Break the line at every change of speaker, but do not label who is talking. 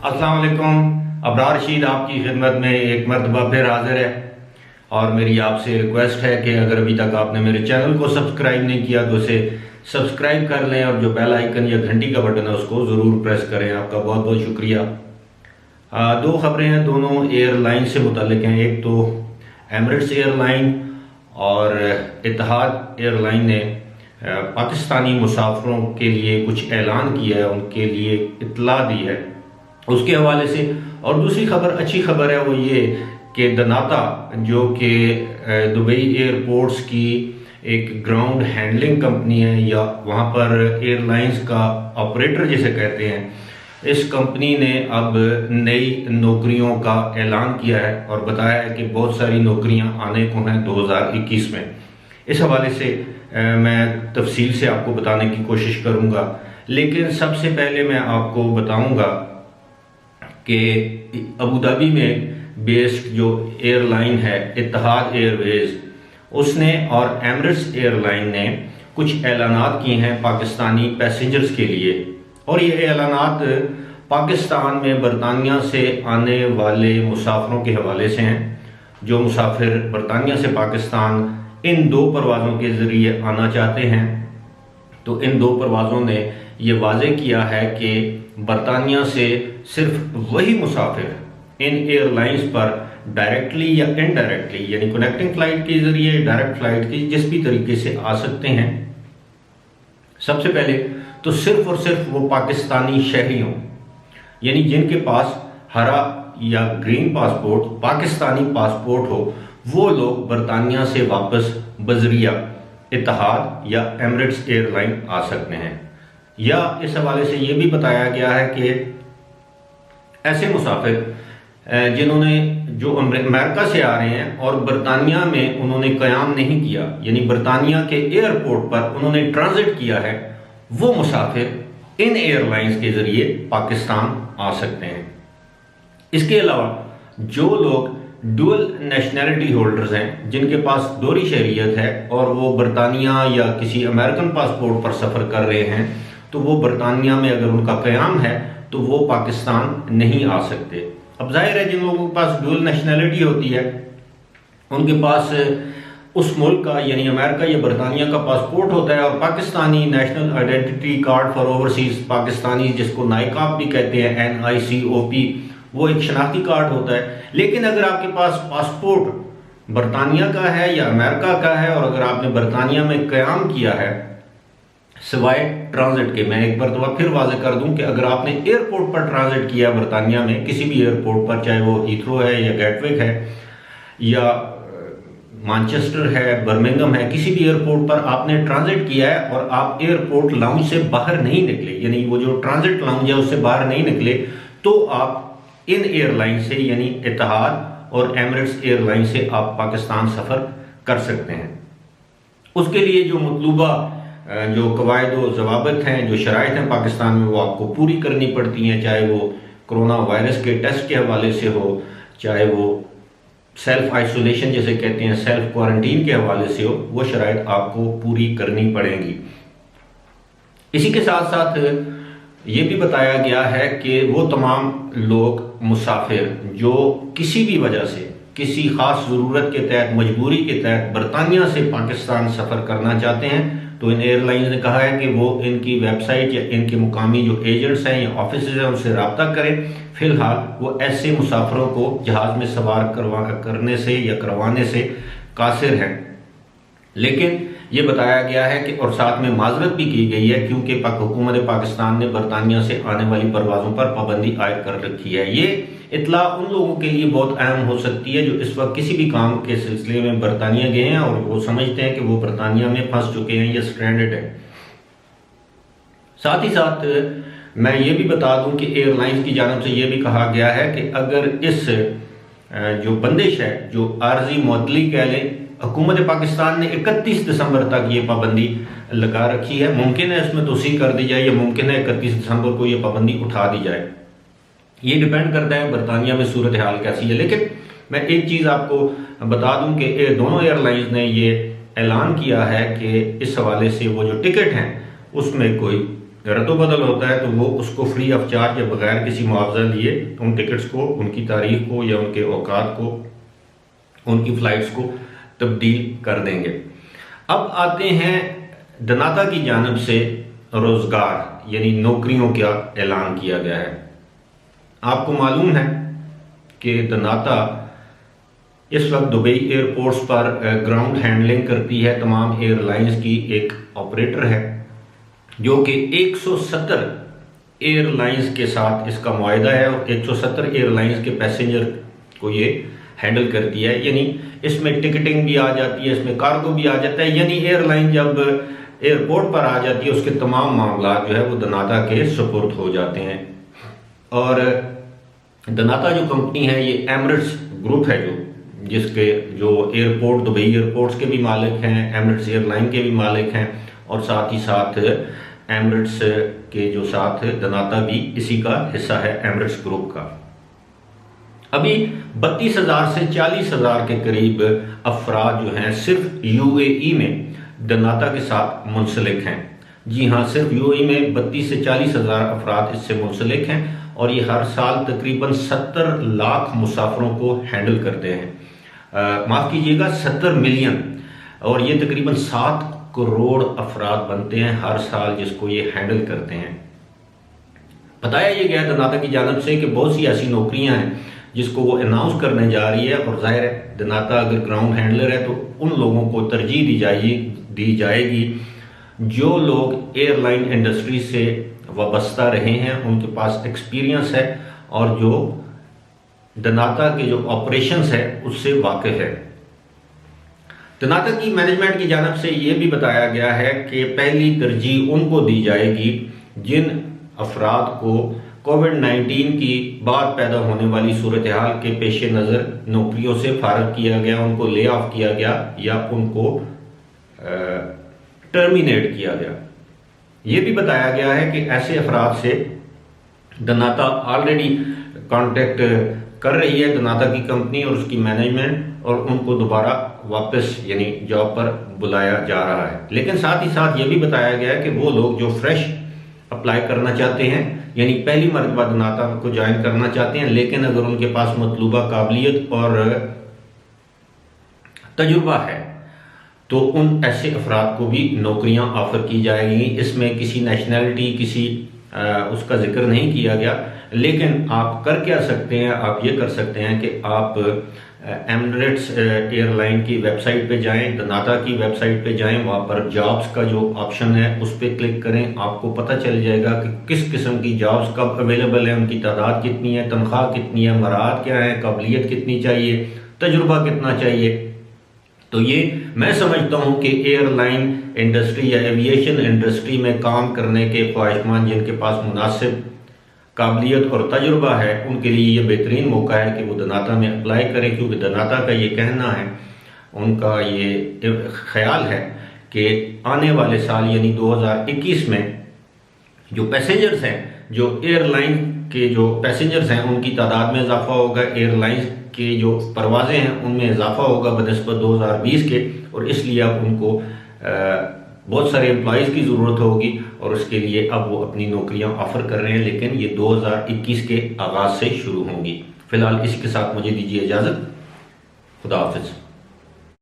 अस्सलाम वालेकुम। अबरार रशीद आपकी खिदमत में एक मरतबा फिर हाजिर है और मेरी आपसे रिक्वेस्ट है कि अगर अभी तक आपने मेरे चैनल को सब्सक्राइब नहीं किया तो उसे सब्सक्राइब कर लें और जो बेल आइकन या घंटी का बटन है उसको ज़रूर प्रेस करें। आपका बहुत बहुत शुक्रिया। दो खबरें हैं, दोनों एयरलाइन से मुतल्लिक हैं। एक तो एमिरेट्स एयरलाइन और इत्तेहाद एयरलाइन ने पाकिस्तानी मुसाफिरों के लिए कुछ ऐलान किया है, उनके लिए इत्तला दी है उसके हवाले से। और दूसरी खबर, अच्छी खबर है, वो ये कि दनाता जो कि दुबई एयरपोर्ट्स की एक ग्राउंड हैंडलिंग कंपनी है या वहाँ पर एयरलाइंस का ऑपरेटर जिसे कहते हैं, इस कंपनी ने अब नई नौकरियों का ऐलान किया है और बताया है कि बहुत सारी नौकरियां आने को हैं 2021 में। इस हवाले से मैं तफसील से आपको बताने की कोशिश करूंगा, लेकिन सबसे पहले मैं आपको बताऊंगा कि अबू धाबी में बेस्ड जो एयरलाइन है इत्तेहाद एयरवेज, उसने और एमिरेट्स एयरलाइन ने कुछ ऐलानात किए हैं पाकिस्तानी पैसेंजर्स के लिए। और ये ऐलानात पाकिस्तान में बरतानिया से आने वाले मुसाफिरों के हवाले से हैं। जो मुसाफिर बरतानिया से पाकिस्तान इन दो परवाज़ों के ज़रिए आना चाहते हैं, तो इन दो परवाज़ों ने ये वाज़े किया है कि बरतानिया से सिर्फ वही मुसाफिर इन एयरलाइंस पर डायरेक्टली या इनडायरेक्टली, यानी कनेक्टिंग फ़्लाइट के ज़रिए, डायरेक्ट फ़्लाइट की जिस भी तरीके से आ सकते हैं। सबसे पहले तो सिर्फ और सिर्फ वो पाकिस्तानी शहरी हों, यानी जिनके पास हरा या ग्रीन पासपोर्ट, पाकिस्तानी पासपोर्ट हो, वो लोग बरतानिया से वापस बजरिया इत्तेहाद या एमिरेट्स एयरलाइन आ सकते हैं। या इस हवाले से ये भी बताया गया है कि ऐसे मुसाफिर जिन्होंने जो अमेरिका से आ रहे हैं और बरतानिया में उन्होंने क़याम नहीं किया, यानी बरतानिया के एयरपोर्ट पर उन्होंने ट्रांजिट किया है, वो मुसाफिर इन एयरलाइंस के ज़रिए पाकिस्तान आ सकते हैं। इसके अलावा जो लोग डुअल नेशनैलिटी होल्डर्स हैं, जिनके पास दोहरी शहरियत है और वो बरतानिया या किसी अमेरिकन पासपोर्ट पर सफ़र कर रहे हैं, तो वो बरतानिया में अगर उनका क़याम है तो वो पाकिस्तान नहीं आ सकते। अब जाहिर है जिन लोगों के पास डुअल नेशनैलिटी होती है उनके पास उस मुल्क का, यानी अमेरिका या बरतानिया का पासपोर्ट होता है और Pakistani national identity card for overseas Pakistani, जिसको नाइकाप भी कहते हैं, NICOP, वो एक शनाख्ती कार्ड होता है। लेकिन अगर आपके पास पासपोर्ट बरतानिया का है या अमेरिका का है और अगर आपने बरतानिया में क़याम किया है सिवाय ट्रांजिट के, मैं एक मरतबा फिर वाज़ेह कर दूं कि अगर आपने एयरपोर्ट पर ट्रांजिट किया बरतानिया में, किसी भी एयरपोर्ट पर, चाहे वो हीथ्रो है या गेटविक है या मैनचेस्टर है, बर्मिंघम है, किसी भी एयरपोर्ट पर आपने ट्रांजिट किया है और आप एयरपोर्ट लाउंज से बाहर नहीं निकले, यानी वो जो ट्रांजिट लाउंज है उससे बाहर नहीं निकले, तो आप इन एयरलाइन से, यानी इत्तेहाद और एमिरेट्स एयरलाइन से आप पाकिस्तान सफ़र कर सकते हैं। उसके लिए जो मतलूबा जो कवायद व ज़वाबित हैं, जो शराइत हैं पाकिस्तान में, वो आपको पूरी करनी पड़ती हैं, चाहे वो कोरोना वायरस के टेस्ट के हवाले से हो, चाहे वो सेल्फ आइसोलेशन जैसे कहते हैं, सेल्फ क्वारंटीन के हवाले से हो, वो शराइत आपको पूरी करनी पड़ेंगी। इसी के साथ साथ ये भी बताया गया है कि वो तमाम लोग मुसाफिर जो किसी भी वजह से, किसी ख़ास ज़रूरत के तहत, मजबूरी के तहत बरतानिया से पाकिस्तान सफ़र करना चाहते हैं, तो इन एयरलाइंस ने कहा है कि वो इनकी वेबसाइट या इनके मुकामी जो एजेंट्स हैं या ऑफिस हैं उनसे रब्ता करें। फ़िलहाल वो ऐसे मुसाफिरों को जहाज़ में सवार करने से या करवाने से कासिर हैं। लेकिन ये बताया गया है कि, और साथ में माजरत भी की गई है, क्योंकि हुकूमत पाकिस्तान ने बरतानिया से आने वाली परवाज़ों पर पाबंदी आयद कर रखी है। ये इत्तला उन लोगों के लिए बहुत अहम हो सकती है जो इस वक्त किसी भी काम के सिलसिले में बरतानिया गए हैं और वो समझते हैं कि वो बरतानिया में फंस चुके हैं या स्ट्रैंडेड है। साथ ही साथ मैं ये भी बता दूं कि एयरलाइंस की जानिब से ये भी कहा गया है कि अगर इस जो बंदिश है, जो आर्जी मुअत्तली कह लें, हुकूमत पाकिस्तान ने 31 दिसंबर तक ये पाबंदी लगा रखी है, मुमकिन है इसमें तोसी कर दी जाए या मुमकिन है 31 दिसंबर को ये पाबंदी उठा दी जाए। ये डिपेंड करता है बरतानिया में सूरत हाल कैसी है। लेकिन मैं एक चीज़ आपको बता दूं कि दोनों एयरलाइंस ने ये ऐलान किया है कि इस हवाले से वो जो टिकट हैं उसमें कोई रद्दोबदल होता है तो वो उसको फ्री ऑफ चार्ज या बगैर किसी मुआवजा लिए उन टिकट्स को, उनकी तारीख को या उनके औकात को, उनकी फ्लाइट्स को तब्दील कर देंगे। अब आते हैं दनाता की जानिब से रोजगार यानी नौकरियों का ऐलान किया गया है। आपको मालूम है कि दनाता इस वक्त दुबई एयरपोर्ट्स पर ग्राउंड हैंडलिंग करती है, तमाम एयरलाइंस की एक ऑपरेटर है जो कि 170 एयरलाइंस के साथ इसका मुआहिदा है और 170 एयरलाइंस के पैसेंजर को ये हैंडल करती है। यानी इसमें टिकटिंग भी आ जाती है, इसमें कार्गो भी आ जाता है। यानी एयरलाइन जब एयरपोर्ट पर आ जाती है उसके तमाम मामला जो है वो दनाता के सुपुर्द हो जाते हैं। और दनाता जो कंपनी है ये एमिरेट्स ग्रुप है जिसके जो एयरपोर्ट दुबई एयरपोर्ट्स के भी मालिक हैं, एमिरेट्स एयरलाइन के भी मालिक हैं और साथ ही साथ एमिरेट्स के जो साथ दनाता भी इसी का हिस्सा है, एमिरेट्स ग्रुप का। अभी 32,000 से 40,000 के करीब अफराद जो हैं सिर्फ यूएई में दनाता के साथ मुंसलिक हैं। जी हाँ, सिर्फ यूएई में 32 से 40,000 अफराद इससे मुंसलिक हैं और ये हर साल तकरीबन 70 लाख मुसाफिरों को हैंडल करते हैं। माफ़ कीजिएगा 70 मिलियन, और ये तकरीबन 7 करोड़ अफराद बनते हैं हर साल जिसको ये हैंडल करते हैं। बताया ये गया दनाता की जानिब से कि बहुत सी ऐसी नौकरियां हैं जिसको वो अनाउंस करने जा रही है और जाहिर है दनाता अगर ग्राउंड हैंडलर है तो उन लोगों को तरजीह दी जाएगी जो लोग एयरलाइन इंडस्ट्री से वाबस्ता रहे हैं, उनके पास एक्सपीरियंस है और जो दनाता के जो ऑपरेशंस है उससे वाकिफ है। दनाता की मैनेजमेंट की जानिब से ये भी बताया गया है कि पहली तरजीह उनको दी जाएगी जिन अफराद को कोविड-19 की बाद पैदा होने वाली सूरत हाल के पेश नज़र नौकरियों से फारग किया गया, उनको ले ऑफ किया गया या उनको टर्मिनेट किया गया। ये भी बताया गया है कि ऐसे अफराद से दनाता ऑलरेडी कांटेक्ट कर रही है, दनाता की कंपनी और उसकी मैनेजमेंट, और उनको दोबारा वापस यानी जॉब पर बुलाया जा रहा है। लेकिन साथ ही साथ ये भी बताया गया है कि वो लोग जो फ्रेश अप्लाई करना चाहते हैं यानी पहली मरतबा दनाता को ज्वाइन करना चाहते हैं, लेकिन अगर उनके पास मतलूबा काबिलियत और तजुर्बा है तो उन ऐसे अफराद को भी नौकरियां ऑफर की जाएंगी। इसमें किसी नेशनैलिटी किसी उसका जिक्र नहीं किया गया, लेकिन आप कर क्या सकते हैं, आप ये कर सकते हैं कि आप एमिरेट्स एयरलाइन की वेबसाइट पे जाएं, दनाता की वेबसाइट पे जाएं, वहाँ पर जॉब्स का जो ऑप्शन है उस पर क्लिक करें। आपको पता चल जाएगा कि किस किस्म की जॉब्स कब अवेलेबल है, उनकी तादाद कितनी है, तनख्वाह कितनी है, मराहत क्या है, काबिलियत कितनी चाहिए, तजुर्बा कितना चाहिए। तो ये मैं समझता हूँ कि एयरलाइन इंडस्ट्री या एविएशन इंडस्ट्री में काम करने के ख्वाहिशमंद जिनके पास मुनासिब काबिलियत और तजुर्बा है उनके लिए ये बेहतरीन मौका है कि वो दनाता में अप्लाई करें, क्योंकि दनाता का ये कहना है, उनका ये ख्याल है कि आने वाले साल यानी 2021 में जो पैसेंजर्स हैं, जो एयरलाइन के जो पैसेंजर्स हैं उनकी तादाद में इजाफा होगा, एयरलाइंस के जो परवाज़ें हैं उनमें इजाफा होगा बनिस्बत 2020 के, और इसलिए अब उनको बहुत सारे एम्प्लॉयज़ की ज़रूरत होगी और उसके लिए अब वो अपनी नौकरियां ऑफ़र कर रहे हैं, लेकिन ये 2021 के आगाज़ से शुरू होंगी। फ़िलहाल इसके साथ मुझे दीजिए इजाज़त। खुदा हाफिज़।